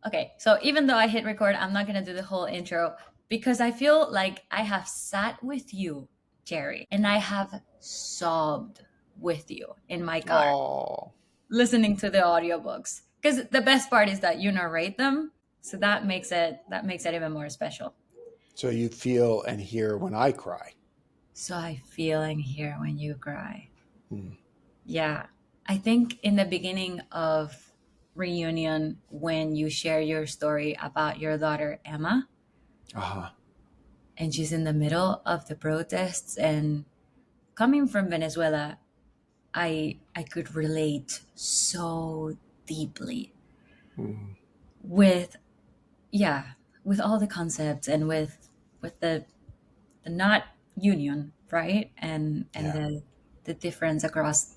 Okay, so even though I hit record, I'm not gonna do the whole intro because I feel like I have sat with you, Jerry, and I have sobbed with you in my car Oh, listening to the audiobooks. Because the best part is that you narrate them, so that makes it even more special. so you feel and hear when I cry. So I feel and hear when you cry. Hmm. Yeah. I think in the beginning of reunion when you share your story about your daughter Emma, Uh-huh. and she's in the middle of the protests, and coming from Venezuela, I could relate so deeply Hmm. with, yeah, with all the concepts, and with the not union, right, and Yeah. the difference across,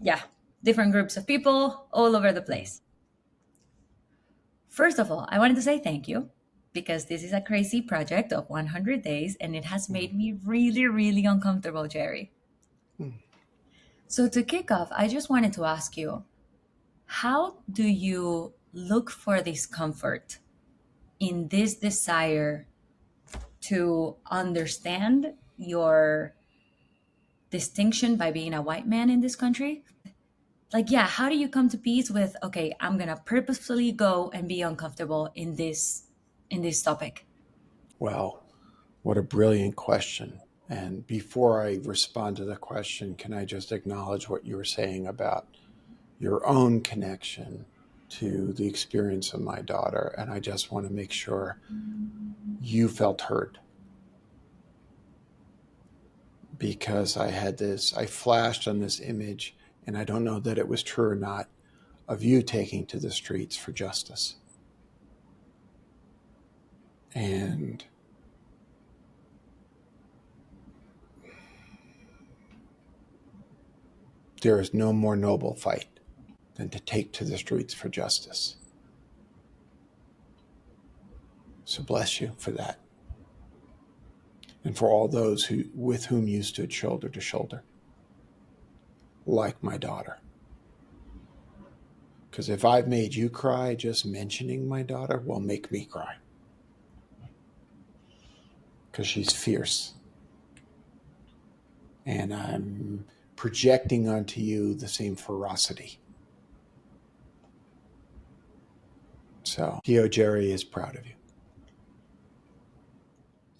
yeah, different groups of people all over the Hmm. place. First of all, I wanted to say thank you because this is a crazy project of 100 days and it has Hmm. made me really, really uncomfortable, Jerry. Hmm. So, to kick off, I just wanted to ask you, how do you look for this comfort in this desire to understand your distinction by being a white man in this country? Like, yeah, how do you come to peace with, okay, I'm gonna purposefully go and be uncomfortable in this topic? Well, what a brilliant question. And before I respond to the question, can I just acknowledge what you were saying about your own connection to the experience of my daughter? And I just want to make sure you felt heard because I flashed on this image, and I don't know that it was true or not, of you taking to the streets for justice. And there is no more noble fight than to take to the streets for justice. So bless you for that. And for all those with whom you stood shoulder to shoulder, like my daughter. Because if I've made you cry, just mentioning my daughter will make me cry. Because she's fierce. And I'm projecting onto you the same ferocity. So Tio Jerry is proud of you.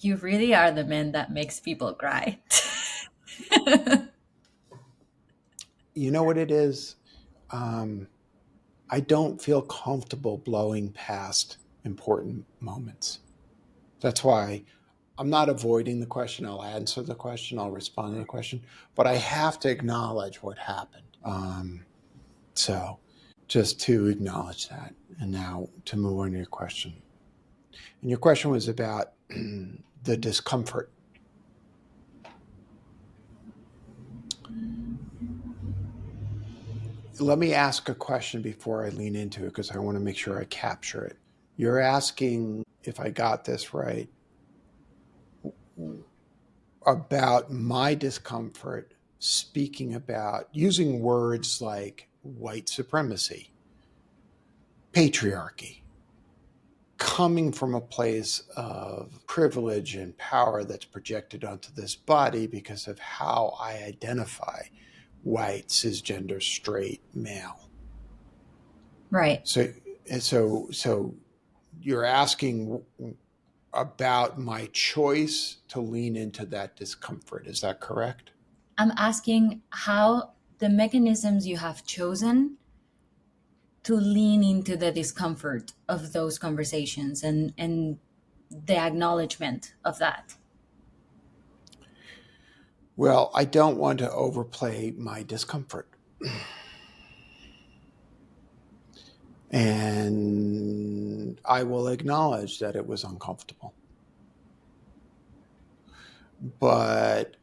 You really are the man that makes people cry. You know what it is? Um, I don't feel comfortable blowing past important moments. That's why I'm not avoiding the question. I'll answer the question. I'll respond to the question. But I have to acknowledge what happened. So just to acknowledge that. And now to move on to your question. And your question was about the discomfort. Let me ask a question before I lean into it because I want to make sure I capture it. You're asking, if I got this right, about my discomfort speaking about using words like white supremacy, patriarchy, coming from a place of privilege and power that's projected onto this body because of how I identify white, cisgender, straight, male. Right. So, so you're asking about my choice to lean into that discomfort. Is that correct? I'm asking how the mechanisms you have chosen to lean into the discomfort of those conversations and the acknowledgement of that. Well, I don't want to overplay my discomfort. And I will acknowledge that it was uncomfortable. But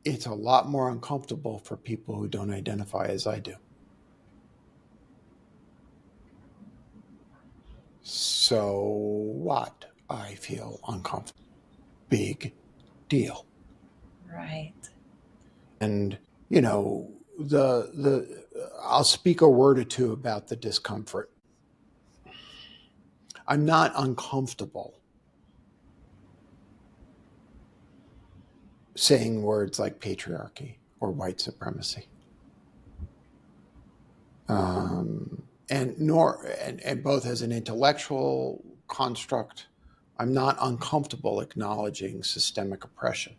it's a lot more uncomfortable for people who don't identify as I do. So what? I feel uncomfortable. Big deal. Right. And, you know, I'll speak a word or two about the discomfort. I'm not uncomfortable saying words like patriarchy or white supremacy. And both as an intellectual construct, I'm not uncomfortable acknowledging systemic oppression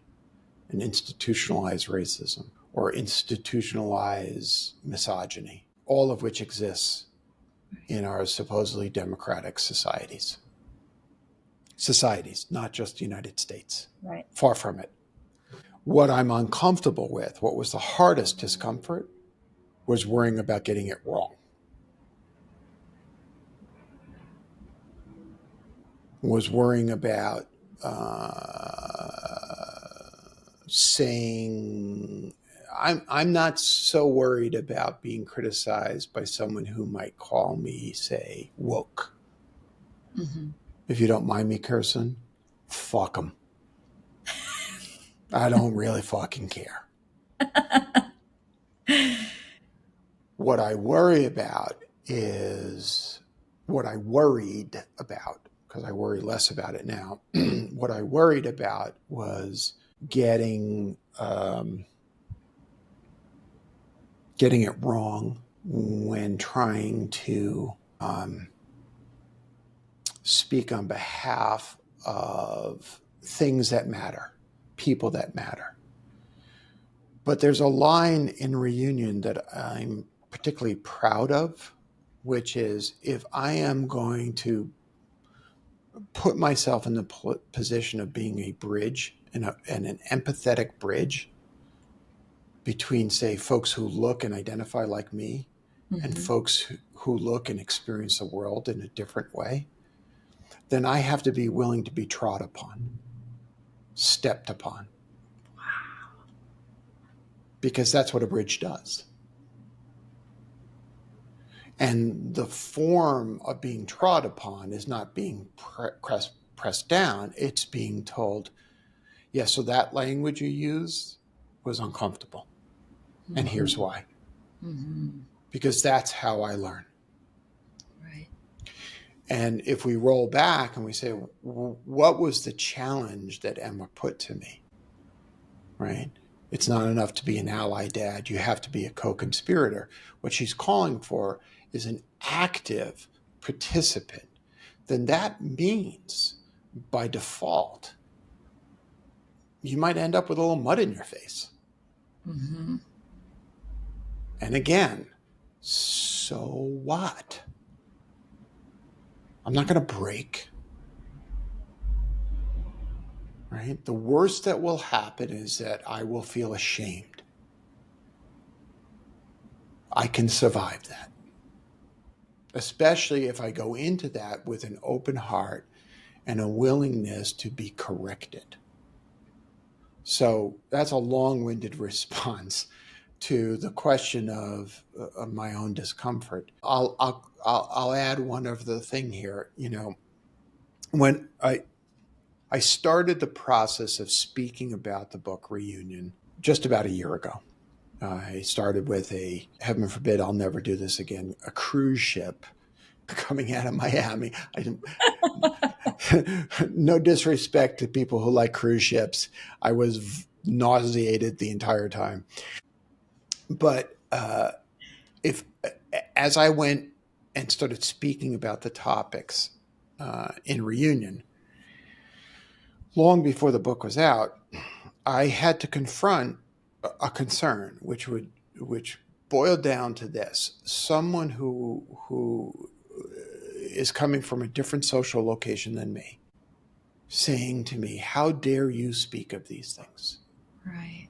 and institutionalized racism or institutionalized misogyny, all of which exists in our supposedly democratic societies. Societies, not just the United States. Right. Far from it. What I'm uncomfortable with, what was the hardest discomfort, was worrying about getting it wrong. Was worrying about saying, I'm not so worried about being criticized by someone who might call me, say, woke. Mm-hmm. If you don't mind me cursing, fuck them. I don't really fucking care. What I worry about is what I worried about, because I worry less about it now. What I worried about was getting it wrong when trying to speak on behalf of things that matter, people that matter. But there's a line in Reunion that I'm particularly proud of, which is, if I am going to put myself in the position of being a bridge and an empathetic bridge between, say, folks who look and identify like me, mm-hmm. and folks who look and experience the world in a different way, then I have to be willing to be trod upon, stepped upon. Wow. Because that's what a bridge does. And the form of being trod upon is not being pressed down. It's being told, yeah, so that language you used was uncomfortable. Mm-hmm. And here's why. Mm-hmm. Because that's how I learn. Right. And if we roll back and we say, what was the challenge that Emma put to me? Right? It's not enough to be an ally dad. You have to be a co-conspirator. What she's calling for is an active participant. Then that means, by default, you might end up with a little mud in your face. Mm-hmm. And again, so what? I'm not going to break. Right? The worst that will happen is that I will feel ashamed. I can survive that. Especially if I go into that with an open heart and a willingness to be corrected. So that's a long-winded response to the question of my own discomfort. I'll add one other thing here. You know, when I started the process of speaking about the book Reunion just about a year ago. I started with heaven forbid, I'll never do this again, a cruise ship coming out of Miami. No disrespect to people who like cruise ships. I was nauseated the entire time. But as I went and started speaking about the topics in Reunion, long before the book was out, I had to confront a concern, which boiled down to this: someone who is coming from a different social location than me, saying to me, "How dare you speak of these things?" Right.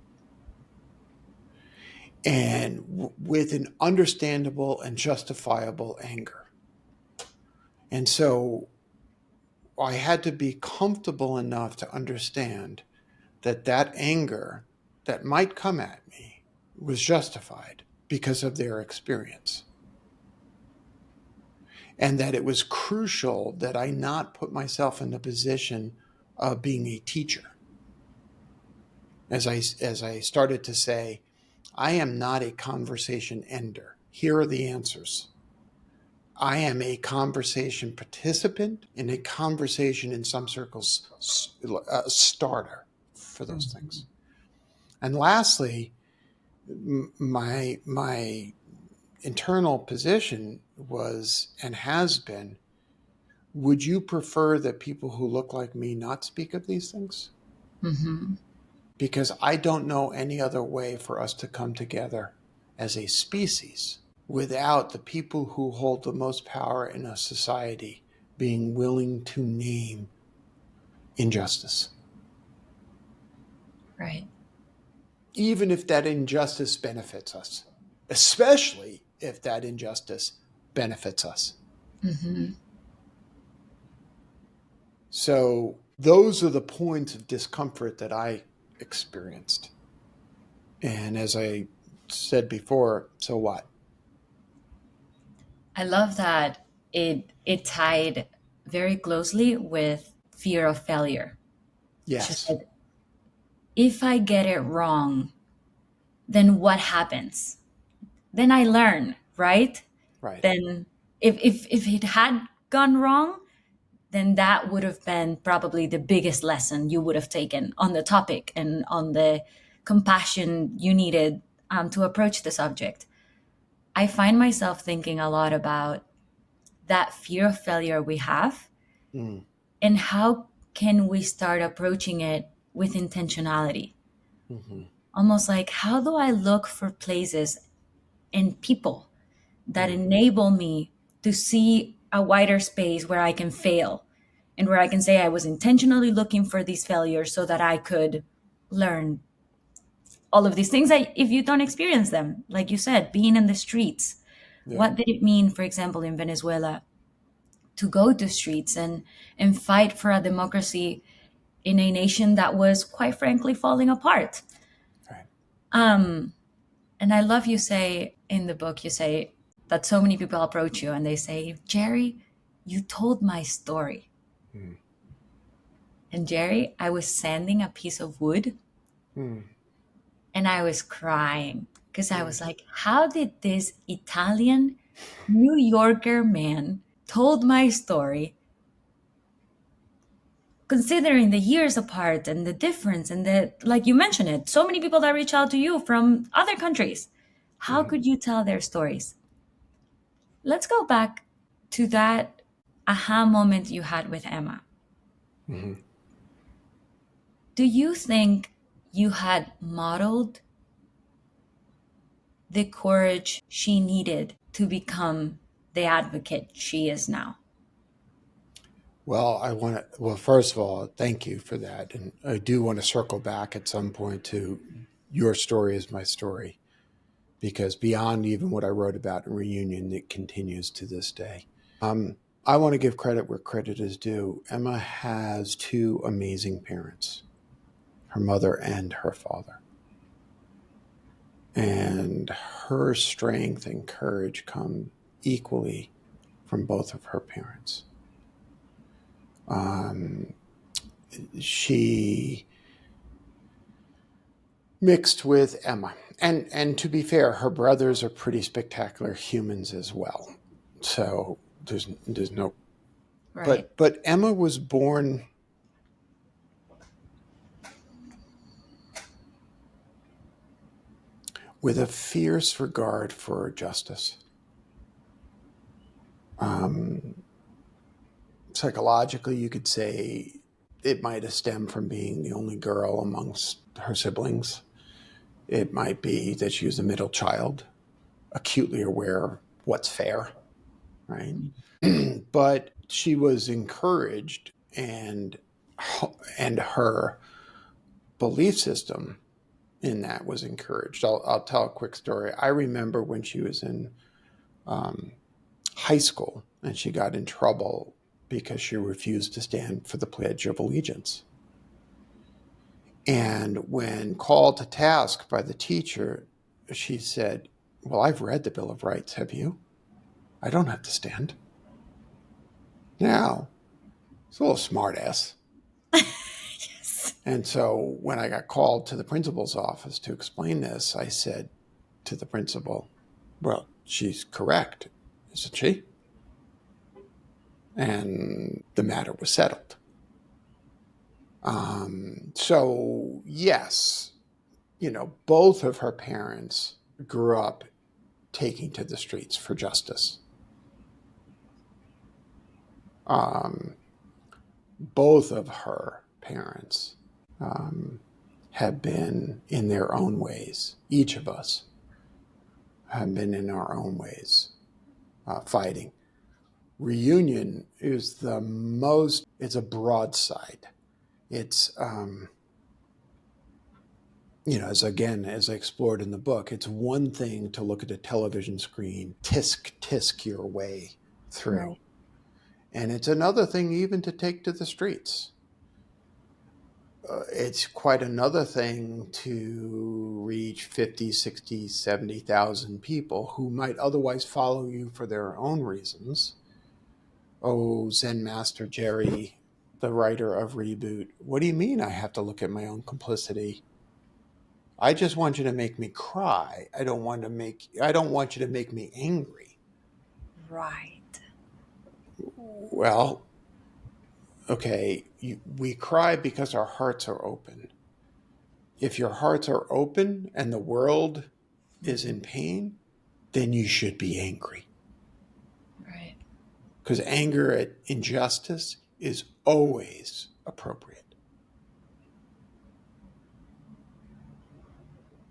And with an understandable and justifiable anger. And so I had to be comfortable enough to understand that anger that might come at me was justified because of their experience. And that it was crucial that I not put myself in the position of being a teacher. As I started to say, I am not a conversation ender. Here are the answers. I am a conversation participant in a conversation, in some circles, a starter for those things. And lastly, my internal position was and has been, would you prefer that people who look like me not speak of these things? Mm-hmm. Because I don't know any other way for us to come together as a species without the people who hold the most power in a society being willing to name injustice. Right. Even if that injustice benefits us, especially if that injustice benefits us. Mm-hmm. So those are the points of discomfort that I experienced. And as I said before, so what? I love that it tied very closely with fear of failure. She Yes, said, if I get it wrong, then what happens? Then I learn, right? right. Then if it had gone wrong, then that would have been probably the biggest lesson you would have taken on the topic and on the compassion you needed to approach the subject. I find myself thinking a lot about that fear of failure we have Mm, and how can we start approaching it with intentionality. mm-hmm, Almost like, how do I look for places and people that mm, enable me to see a wider space where I can fail and where I can say I was intentionally looking for these failures so that I could learn all of these things that if you don't experience them, like you said, being in the streets, yeah, what did it mean, for example, in Venezuela to go to streets and fight for a democracy in a nation that was quite frankly falling apart? right. Um, and I love you say in the book, you say that so many people approach you and they say, Jerry, you told my story. Mm, And Jerry, I was sanding a piece of wood mm, and I was crying because I mm, was like, how did this Italian New Yorker man told my story, considering the years apart and the difference and the, like you mentioned it, so many people that reach out to you from other countries. How mm, could you tell their stories? Let's go back to that aha moment you had with Emma. mm. Do you think you had modeled the courage she needed to become the advocate she is now? Well, I want to, well, first of all, thank you for that. And I do want to circle back at some point to your story is my story, because beyond even what I wrote about in Reunion, it continues to this day. I want to give credit where credit is due. Emma has two amazing parents, her mother and her father. And her strength and courage come equally from both of her parents. Um, she mixed with Emma. And to be fair, her brothers are pretty spectacular humans as well. So there's no Right. but Emma was born with a fierce regard for justice. Um, Psychologically, you could say it might have stemmed from being the only girl amongst her siblings. It might be that she was a middle child, acutely aware of what's fair, right? But she was encouraged, and her belief system in that was encouraged. I'll tell a quick story. I remember when she was in um, high school and she got in trouble because she refused to stand for the Pledge of Allegiance. And when called to task by the teacher, she said, "Well, I've read the Bill of Rights. Have you? I don't have to stand." Now, it's a little smartass. Yes. And so when I got called to the principal's office to explain this, I said, to the principal, well, she's correct, isn't she? And the matter was settled. So, yes, both of her parents grew up taking to the streets for justice. Both of her parents have been in their own ways. Each of us have been in our own ways fighting. Reunion is it's a broadside. It's, as I explored in the book, it's one thing to look at a television screen, tisk your way through. Right. And it's another thing even to take to the streets. It's quite another thing to reach 50, 60, 70,000 people who might otherwise follow you for their own reasons. Oh, Zen Master Jerry, the writer of Reboot, what do you mean I have to look at my own complicity? I just want you to make me cry. I don't want you to make me angry. Right. Well, okay, we cry because our hearts are open. If your hearts are open and the world is in pain, then you should be angry. Right. Because anger at injustice is always appropriate.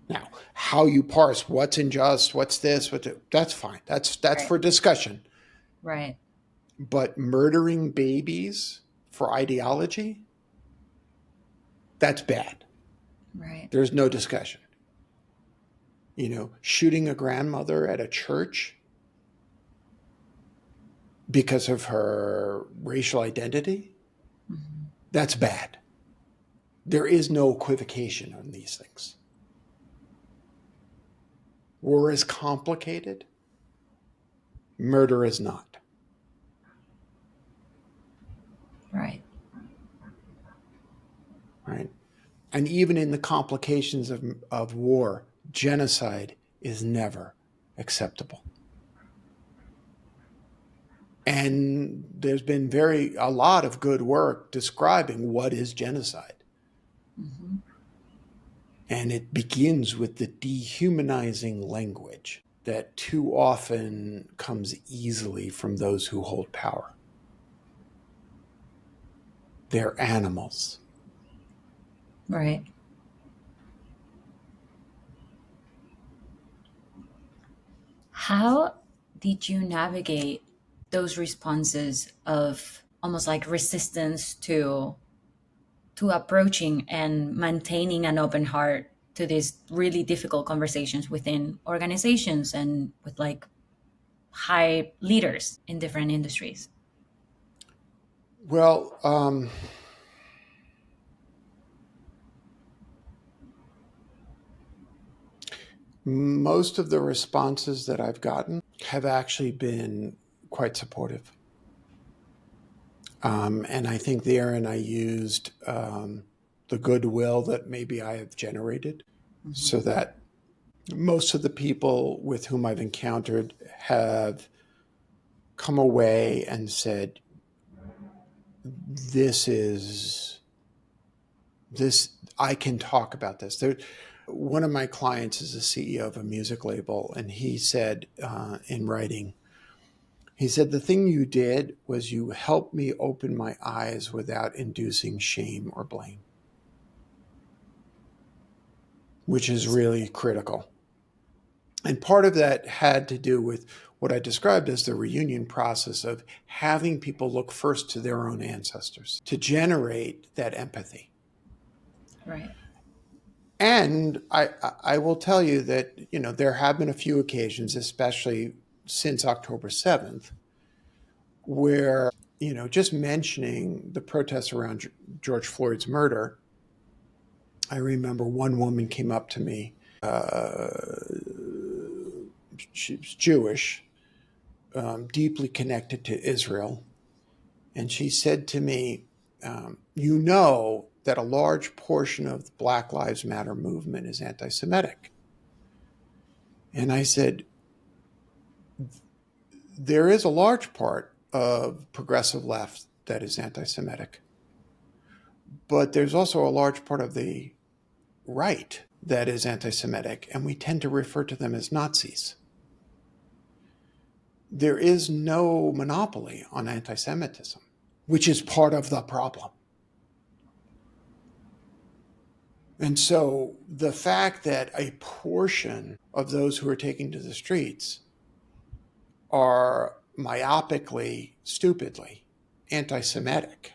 Now, how you parse what's unjust, what's this, that's fine. That's Right. for discussion. Right. But murdering babies for ideology, that's bad. Right. There's no discussion. Shooting a grandmother at a church because of her racial identity, that's bad. There is no equivocation on these things. War is complicated. Murder is not. Right. Right? And even in the complications of war, genocide is never acceptable. And there's been a lot of good work describing what is genocide. Mm-hmm. And it begins with the dehumanizing language that too often comes easily from those who hold power. They're animals. Right. How did you navigate those responses of almost like resistance to approaching and maintaining an open heart to these really difficult conversations within organizations and with like high leaders in different industries? Well, most of the responses that I've gotten have actually been quite supportive. And I think therein I used the goodwill that maybe I have generated, so that most of the people with whom I've encountered have come away and said, I can talk about this. One of my clients is the CEO of a music label, and he said in writing, he said, the thing you did was you helped me open my eyes without inducing shame or blame, which is really critical. And part of that had to do with what I described as the reunion process of having people look first to their own ancestors to generate that empathy. Right. And I will tell you that, there have been a few occasions, especially since October 7th, where, just mentioning the protests around George Floyd's murder, I remember one woman came up to me. She was Jewish, deeply connected to Israel. And she said to me, you know that a large portion of the Black Lives Matter movement is anti-Semitic. And I said, there is a large part of progressive left that is anti-Semitic, but there's also a large part of the right that is anti-Semitic, and we tend to refer to them as Nazis. There is no monopoly on anti-Semitism, which is part of the problem. And so the fact that a portion of those who are taking to the streets are myopically, stupidly anti-Semitic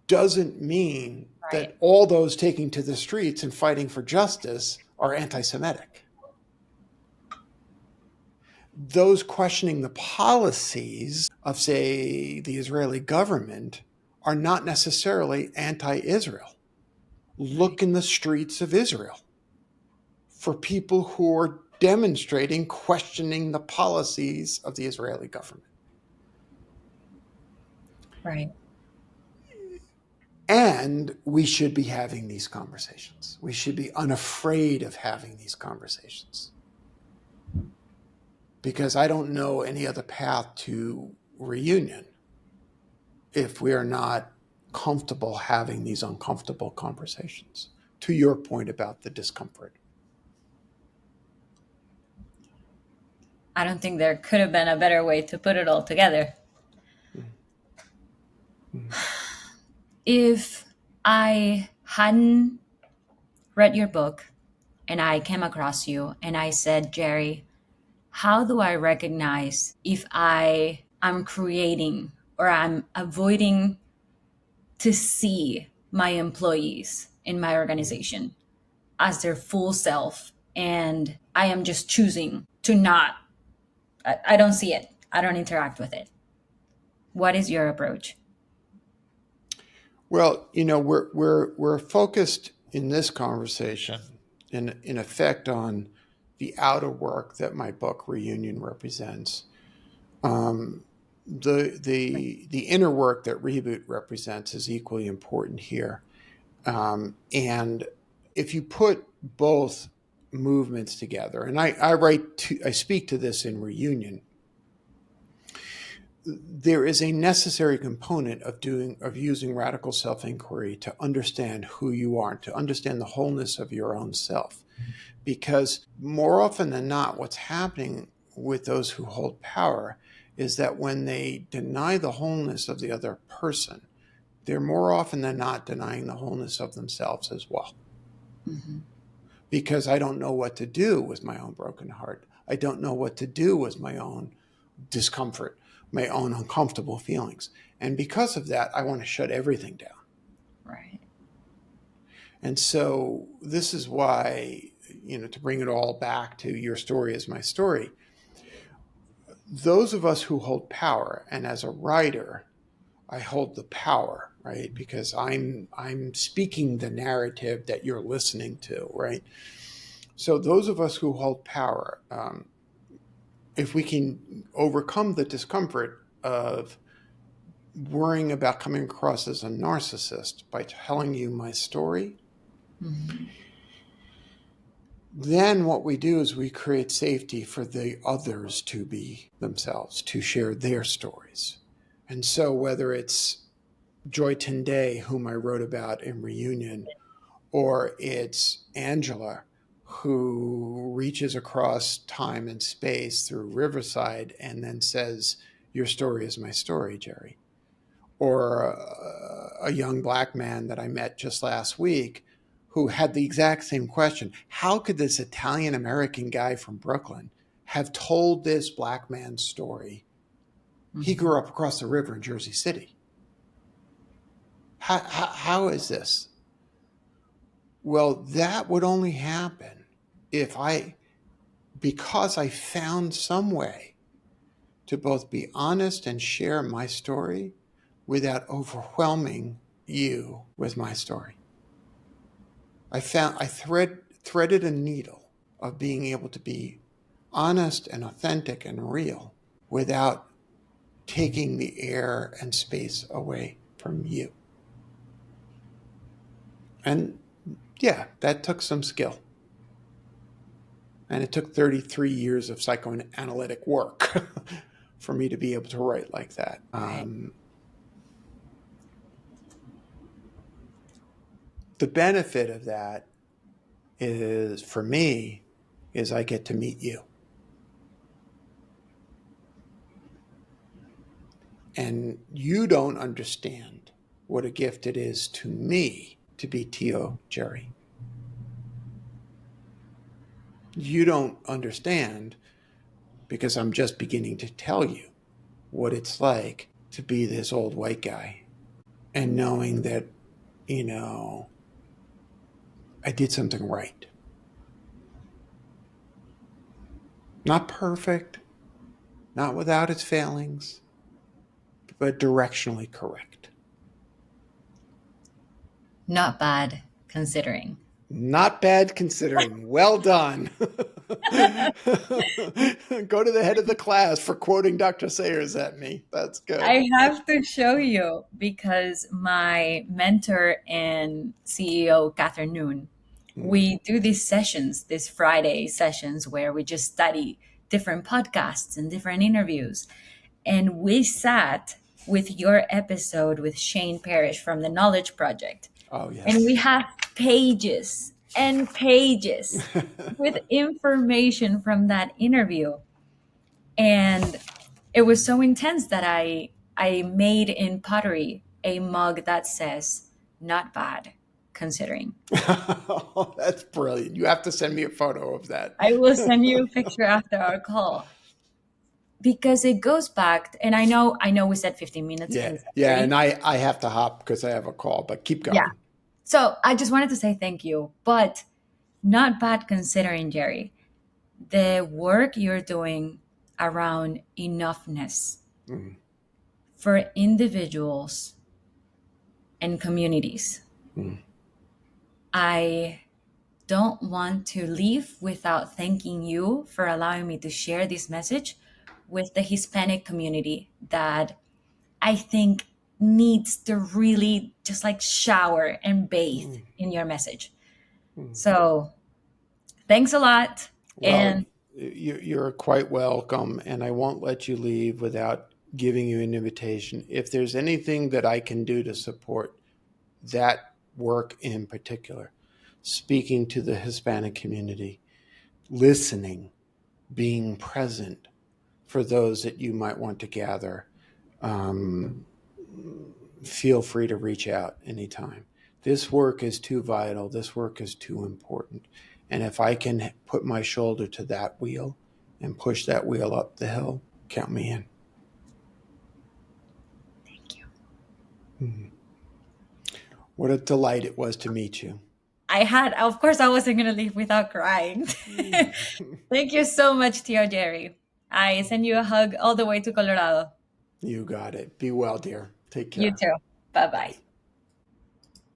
doesn't mean Right. that all those taking to the streets and fighting for justice are anti-Semitic. Those questioning the policies of, say, the Israeli government are not necessarily anti-Israel. Right. Look in the streets of Israel for people who are demonstrating, questioning the policies of the Israeli government. Right. And we should be having these conversations. We should be unafraid of having these conversations. Because I don't know any other path to reunion if we are not comfortable having these uncomfortable conversations. To your point about the discomfort. I don't think there could have been a better way to put it all together. Mm-hmm. If I hadn't read your book and I came across you and I said, Jerry, how do I recognize if I am creating or I'm avoiding to see my employees in my organization as their full self and I am just choosing to not, I don't see it. I don't interact with it. What is your approach? Well, we're focused in this conversation in effect on the outer work that my book Reunion represents. The inner work that Reboot represents is equally important here. And if you put both movements together, and I speak to this in Reunion, there is a necessary component of using radical self-inquiry to understand who you are, to understand the wholeness of your own self. Because more often than not, what's happening with those who hold power is that when they deny the wholeness of the other person, they're more often than not denying the wholeness of themselves as well. Mm-hmm. Because I don't know what to do with my own broken heart. I don't know what to do with my own discomfort, my own uncomfortable feelings. And because of that, I want to shut everything down. Right. And so this is why, to bring it all back to your story is my story, those of us who hold power, and as a writer, I hold the power, right? Because I'm speaking the narrative that you're listening to, right? So those of us who hold power, if we can overcome the discomfort of worrying about coming across as a narcissist by telling you my story, Mm-hmm. then what we do is we create safety for the others to be themselves, to share their stories. And so whether it's Joy Tenday, whom I wrote about in Reunion, or it's Angela, who reaches across time and space through Riverside and then says, your story is my story, Jerry. Or a young black man that I met just last week who had the exact same question. How could this Italian American guy from Brooklyn have told this black man's story? He Mm-hmm. grew up across the river in Jersey City. How is this? Well, that would only happen because I found some way to both be honest and share my story without overwhelming you with my story. I threaded a needle of being able to be honest and authentic and real without taking the air and space away from you. And yeah, that took some skill. And it took 33 years of psychoanalytic work for me to be able to write like that. Right. The benefit of that is, for me, is I get to meet you. And you don't understand what a gift it is to me to be Tio Jerry. You don't understand because I'm just beginning to tell you what it's like to be this old white guy and knowing that, I did something right. Not perfect, not without its failings, but directionally correct. Not bad considering. Not bad considering. Well done. Go to the head of the class for quoting Dr. Sayers at me. That's good. I have to show you because my mentor and CEO, Catherine Noon, we do these sessions, these Friday sessions where we just study different podcasts and different interviews. And we sat with your episode with Shane Parrish from the Knowledge Project. Oh, yes. And we have pages and pages with information from that interview. And it was so intense that I made in pottery a mug that says not bad considering. Oh, that's brilliant. You have to send me a photo of that. I will send you a picture after our call because it goes back and I know we said 15 minutes. Yeah, and I have to hop because I have a call, but keep going. Yeah. So I just wanted to say thank you, but not bad considering, Jerry, the work you're doing around enoughness for individuals and communities. I don't want to leave without thanking you for allowing me to share this message with the Hispanic community that I think needs to really just like shower and bathe in your message. So thanks a lot. Well, And you're quite welcome, and I won't let you leave without giving you an invitation. If there's anything that I can do to support that work in particular, speaking to the Hispanic community, listening, being present for those that you might want to gather, feel free to reach out anytime. This work is too vital. This work is too important. And if I can put my shoulder to that wheel and push that wheel up the hill, count me in. thank you. What a delight it was to meet you. Of course, I wasn't going to leave without crying. Thank you so much, Tio Jerry. I send you a hug all the way to Colorado. You got it. Be well, dear. Take care. You too. Bye-bye.